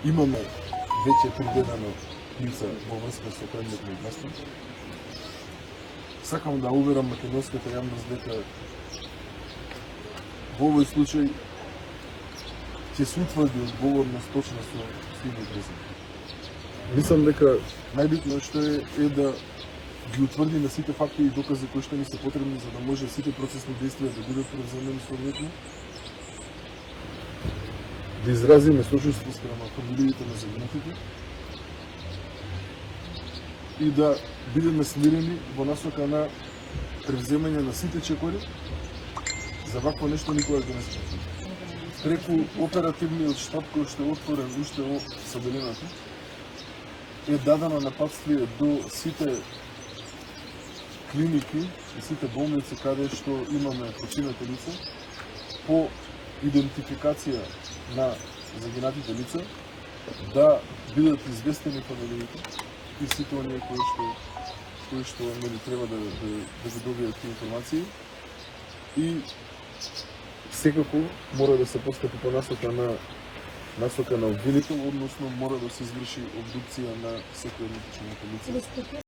имаме веќе приведено лица во врска со предметно убиство. Сакам да уверам македонската јавност дека во овој случај ќе се утврди одговорност точно со сите презент. Мислам дека најбитно што е да ги утврдиме сите факти и докази кои што ни се потребни за да може сите процесни действија да бидат превземени соодветно, да изразиме сочувство спрема фамилиите на загинатите и да бидеме смирени во насока на превземање на сите чекори за вакво нешто никогаш да не се случи. Преку оперативниот штаб кој што е отворен уште во Соделината е дадено напатствие до сите клиники и сите болници каде што имаме починати лица по идентификација на загинатите лица да бидат известени фамилиите и сите оние кои што нели треба да го добијат тие информации и секако мора да се постапи по насока на обвинител, односно мора да се изврши обдукција на секој од починатите лица.